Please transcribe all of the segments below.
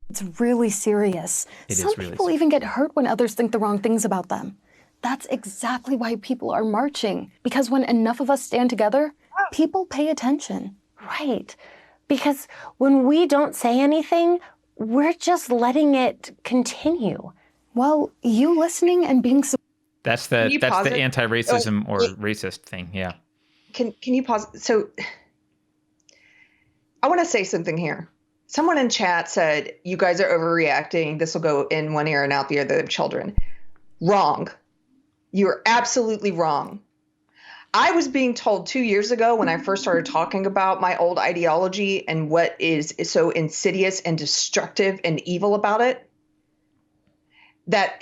It's really serious. Some people even get hurt when others think the wrong things about them. That's exactly why people are marching. Because when enough of us stand together, people pay attention. Right. Because when we don't say anything, we're just letting it continue. Well, you listening and being... That's the anti-racism or racist thing, yeah. Can you pause? So I want to say something here. Someone in chat said, you guys are overreacting. This will go in one ear and out the other of children. Wrong. You're absolutely wrong. I was being told 2 years ago when I first started talking about my old ideology and what is so insidious and destructive and evil about it, that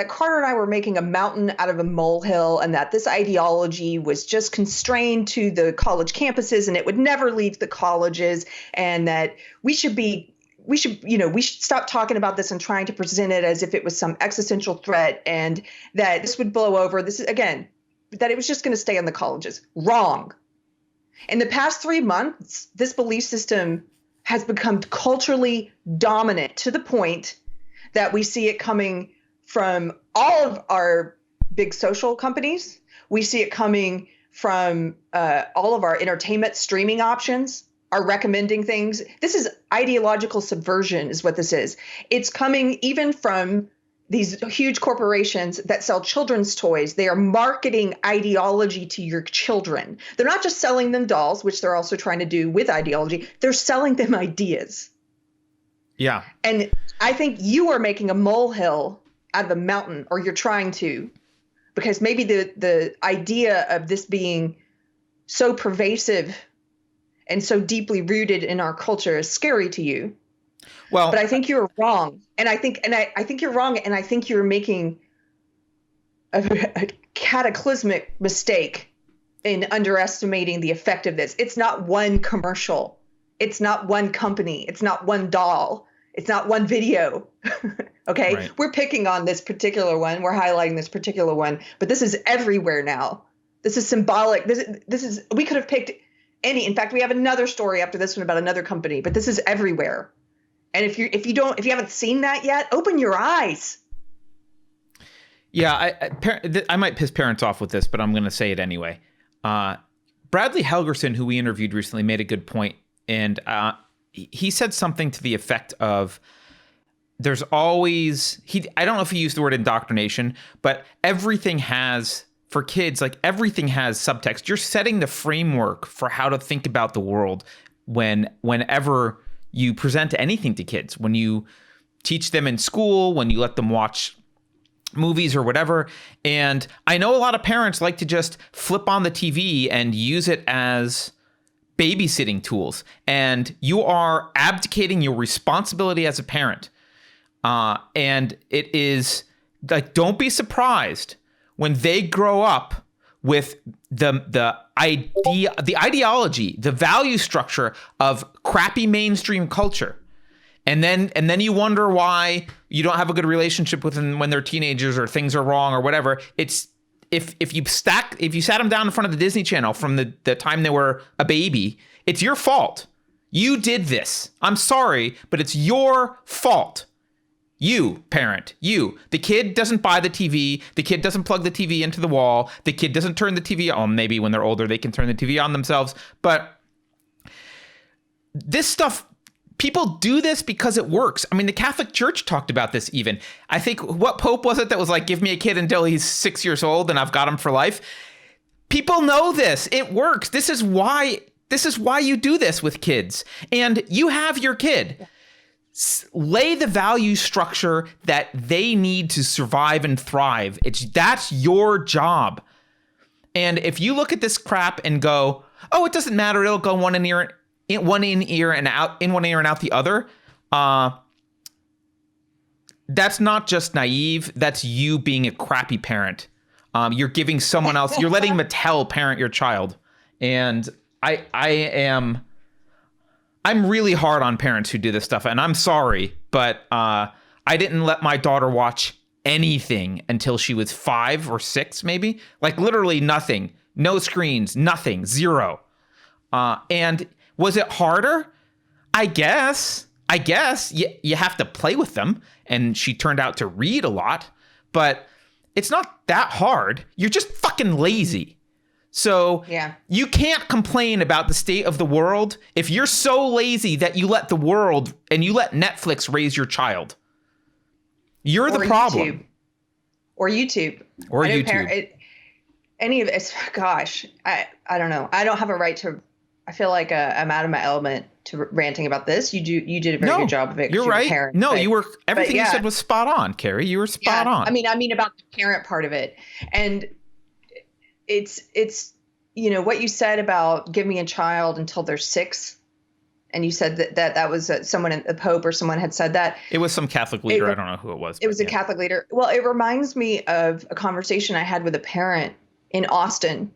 Carter and I were making a mountain out of a molehill, and that this ideology was just constrained to the college campuses and it would never leave the colleges, and that we should stop talking about this and trying to present it as if it was some existential threat, and that this would blow over. This is, again, that it was just going to stay in the colleges. Wrong. In the past 3 months, this belief system has become culturally dominant to the point that we see it coming from all of our big social companies. We see it coming from all of our entertainment streaming options are recommending things. This is ideological subversion is what this is. It's coming even from these huge corporations that sell children's toys. They are marketing ideology to your children. They're not just selling them dolls, which they're also trying to do with ideology. They're selling them ideas. Yeah. And I think you are making a molehill out of a mountain, or you're trying to, because maybe the idea of this being so pervasive and so deeply rooted in our culture is scary to you. Well, but I think you're wrong. And I think you're wrong. And I think you're making a cataclysmic mistake in underestimating the effect of this. It's not one commercial. It's not one company. It's not one doll. It's not one video. Okay. Right. We're picking on this particular one. We're highlighting this particular one, but this is everywhere now. This is symbolic. This is, we could have picked any, in fact, we have another story after this one about another company, but this is everywhere. And if you haven't seen that yet, open your eyes. Yeah. I might piss parents off with this, but I'm going to say it anyway. Bradley Helgerson, who we interviewed recently, made a good point. And he said something to the effect of, there's always, I don't know if he used the word indoctrination, but everything has, for kids, like everything has subtext. You're setting the framework for how to think about the world whenever you present anything to kids, when you teach them in school, when you let them watch movies or whatever. And I know a lot of parents like to just flip on the TV and use it as babysitting tools, and you are abdicating your responsibility as a parent. And it is like, don't be surprised when they grow up with the ideology, the value structure of crappy mainstream culture. And then you wonder why you don't have a good relationship with them when they're teenagers, or things are wrong or whatever. It's, if you sat them down in front of the Disney Channel from the time they were a baby, it's your fault. You did this. I'm sorry, but it's your fault. You, parent, you. The kid doesn't buy the TV. The kid doesn't plug the TV into the wall. The kid doesn't turn the TV on. Maybe when they're older, they can turn the TV on themselves. But this stuff, people do this because it works. I mean, the Catholic Church talked about this even. I think, what pope was it that was like, give me a kid until he's 6 years old and I've got him for life? People know this. It works. This is why you do this with kids. And you have your kid. Lay the value structure that they need to survive and thrive. That's your job. And if you look at this crap and go, oh, it doesn't matter, it'll go one in ear and out the other, that's not just naive. That's you being a crappy parent. You're giving someone else, you're letting Mattel parent your child. And I'm really hard on parents who do this stuff, and I'm sorry, but I didn't let my daughter watch anything until she was 5 or 6, maybe. Like literally nothing, no screens, nothing, zero. And Was it harder? I guess. You have to play with them. And she turned out to read a lot. But it's not that hard. You're just fucking lazy. So you can't complain about the state of the world if you're so lazy that you let the world and you let Netflix raise your child. You're the problem. Or YouTube. Any of it. Gosh, I don't know. I don't have a right to. I feel like I'm out of my element to ranting about this. You did a very good job of it. You're right. Parent, you were. Everything you said was spot on, Carrie. You were spot on. I mean about the parent part of it, and it's what you said about give me a child until they're 6, and you said that was someone, a pope or someone had said that. It was some Catholic leader. I don't know who it was. It was a Catholic leader. Well, it reminds me of a conversation I had with a parent in Austin,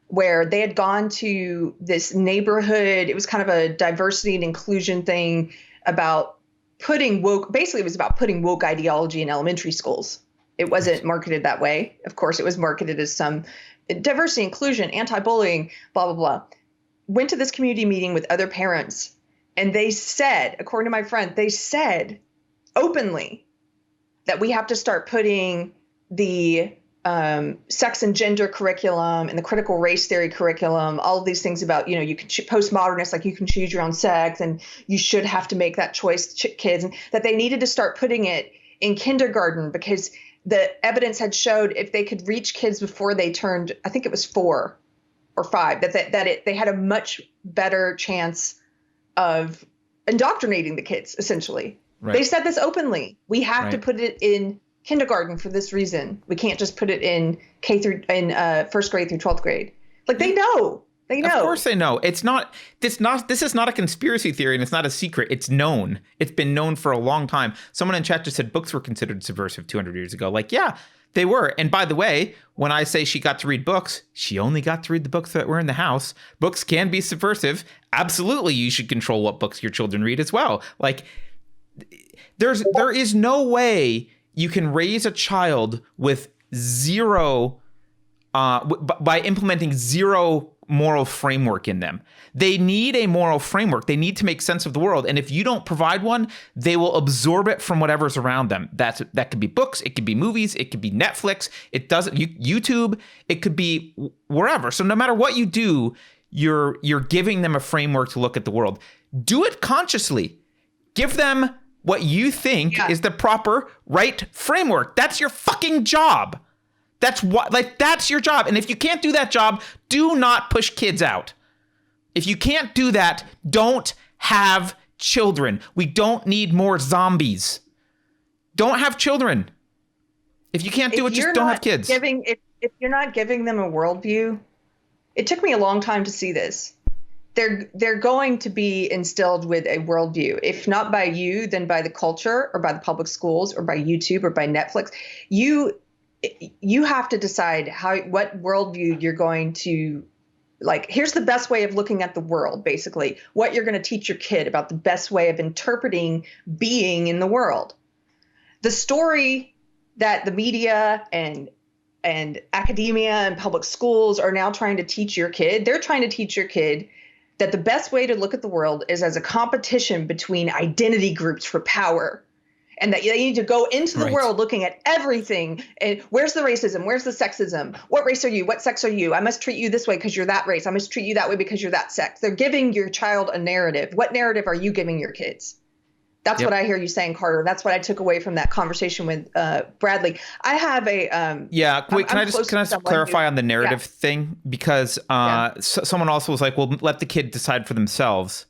where they had gone to this neighborhood. It was kind of a diversity and inclusion thing about putting woke. Basically, it was about putting woke ideology in elementary schools. It wasn't marketed that way. Of course, it was marketed as some diversity, inclusion, anti-bullying, blah, blah, blah. Went to this community meeting with other parents, and they said, according to my friend, they said openly that we have to start putting the sex and gender curriculum and the critical race theory curriculum, all of these things about, you can postmodernist, like you can choose your own sex and you should have to make that choice, kids, and that they needed to start putting it in kindergarten because the evidence had showed if they could reach kids before they turned, I think it was 4 or 5, they had a much better chance of indoctrinating the kids, essentially. Right. They said this openly. We have to put it in kindergarten for this reason. We can't just put it in first grade through 12th grade. Like they know. They know. Of course they know. This is not a conspiracy theory, and it's not a secret. It's known. It's been known for a long time. Someone in chat just said books were considered subversive 200 years ago. Like, yeah, they were. And by the way, when I say she got to read books, she only got to read the books that were in the house. Books can be subversive. Absolutely, you should control what books your children read as well. Like, there is no way you can raise a child with zero, by implementing zero moral framework in them. They need a moral framework. They need to make sense of the world. And if you don't provide one, they will absorb it from whatever's around them. That could be books. It could be movies. It could be Netflix. YouTube. It could be wherever. So no matter what you do, you're giving them a framework to look at the world. Do it consciously. Give them what you think is the proper right framework. That's your fucking job. That's your job. And if you can't do that job, do not push kids out. If you can't do that, don't have children. We don't need more zombies. Don't have children. If you can't do it, just don't have kids. If you're not giving them a worldview, it took me a long time to see this. They're going to be instilled with a worldview, if not by you, then by the culture or by the public schools or by YouTube or by Netflix. You have to decide what worldview you're going to, like, here's the best way of looking at the world, basically, what you're going to teach your kid about the best way of interpreting being in the world. The story that the media and academia and public schools are now trying to teach your kid, they're trying to teach your kid that the best way to look at the world is as a competition between identity groups for power. And that they need to go into the world looking at everything. And where's the racism? Where's the sexism? What race are you? What sex are you? I must treat you this way because you're that race. I must treat you that way because you're that sex. They're giving your child a narrative. What narrative are you giving your kids? That's what I hear you saying, Carter. That's what I took away from that conversation with Bradley. I have a wait. Can I just clarify on the narrative thing? Because someone also was like, "Well, let the kid decide for themselves."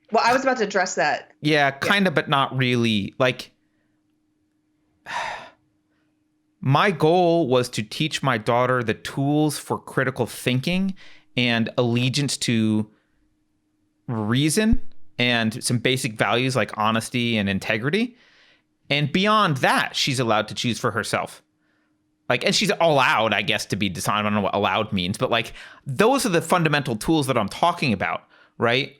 Well, I was about to address that. Yeah, kind of, but not really. Like, my goal was to teach my daughter the tools for critical thinking and allegiance to reason and some basic values like honesty and integrity. And beyond that, she's allowed to choose for herself. Like, and she's allowed, I guess, to be decided. I don't know what allowed means, but like, those are the fundamental tools that I'm talking about. Right.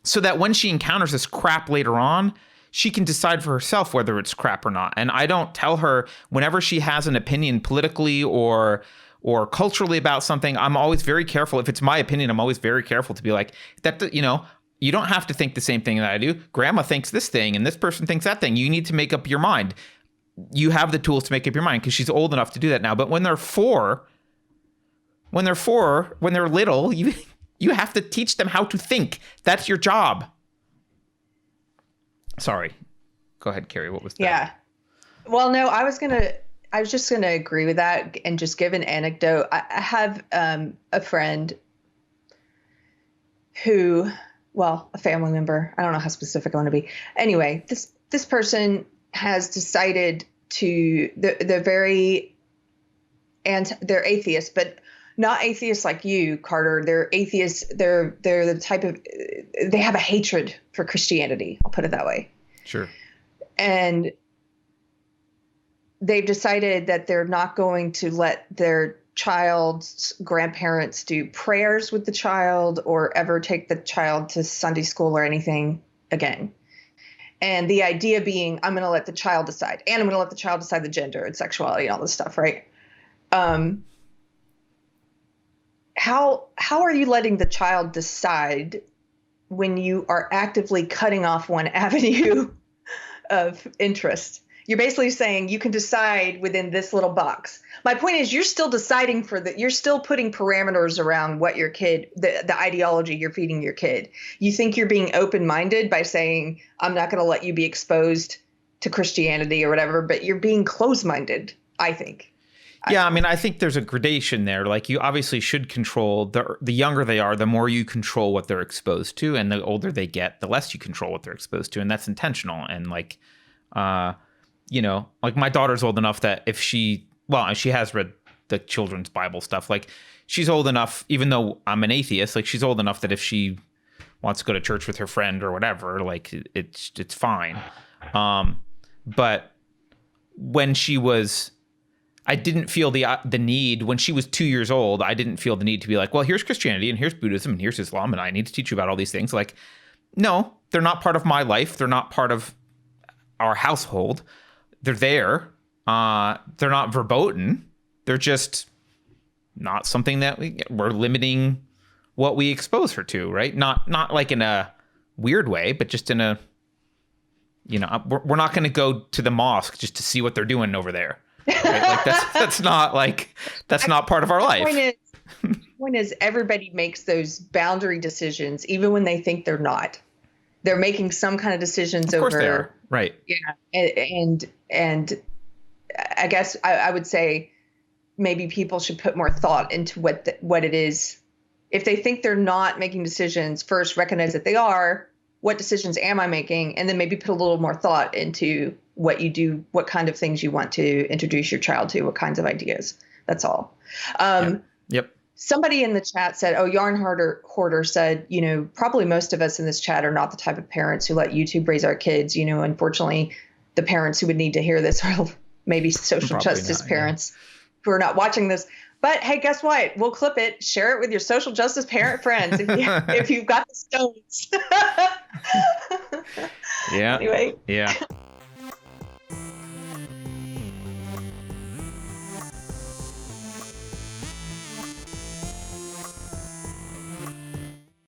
So that when she encounters this crap later on, she can decide for herself whether it's crap or not. And I don't tell her whenever she has an opinion politically or or culturally about something, I'm always very careful. If it's my opinion, I'm always very careful to be like, that, you know, you don't have to think the same thing that I do. Grandma thinks this thing and this person thinks that thing. You need to make up your mind. You have the tools to make up your mind because she's old enough to do that now. But when they're when they're little, you have to teach them how to think. That's your job. Sorry. Go ahead, Carrie. What was that? Yeah. Well, no, I was just going to agree with that and just give an anecdote. I have a friend who, well, a family member. I don't know how specific I want to be. Anyway, this person has decided they're very, and they're atheists, but not atheists like you, Carter. They're atheists. They're the type of, they have a hatred for Christianity. I'll put it that way. Sure. And they've decided that they're not going to let their child's grandparents do prayers with the child or ever take the child to Sunday school or anything again. And the idea being, I'm going to let the child decide, and I'm going to let the child decide the gender and sexuality and all this stuff, right? How are you letting the child decide when you are actively cutting off one avenue of interest? You're basically saying you can decide within this little box. My point is, you're still deciding you're still putting parameters around what your kid, the ideology you're feeding your kid. You think you're being open-minded by saying, I'm not going to let you be exposed to Christianity or whatever, but you're being closed-minded, I think. Yeah, I mean, I think there's a gradation there. Like, you obviously should control the younger they are, the more you control what they're exposed to, and the older they get, the less you control what they're exposed to, and that's intentional. And like, you know, like my daughter's old enough that if she has read the children's Bible stuff. Like, she's old enough, even though I'm an atheist, like she's old enough that if she wants to go to church with her friend or whatever, like it's fine. But when she was, I didn't feel the need when she was 2 years old. I didn't feel the need to be like, well, here's Christianity and here's Buddhism and here's Islam, and I need to teach you about all these things. Like, no, they're not part of my life. They're not part of our household. They're there. They're not verboten. They're just not something that we're limiting what we expose her to, right? Not like in a weird way, but just in a, you know, we're not going to go to the mosque just to see what they're doing over there. Right? Like that's not part of our life. Point is, everybody makes those boundary decisions, even when they think they're not. They're making some kind of decisions of course over. They are. Right. Yeah, and I guess I would say maybe people should put more thought into what it is. If they think they're not making decisions, first recognize that they are. What decisions am I making? And then maybe put a little more thought into what you do, what kind of things you want to introduce your child to, what kinds of ideas. That's all. Yep. Somebody in the chat said, Yarn Hoarder said, you know, probably most of us in this chat are not the type of parents who let YouTube raise our kids. You know, unfortunately, the parents who would need to hear this are maybe social justice parents who are not watching this. But hey, guess what? We'll clip it, share it with your social justice parent friends if you've got the stones. Yeah. Anyway. Yeah.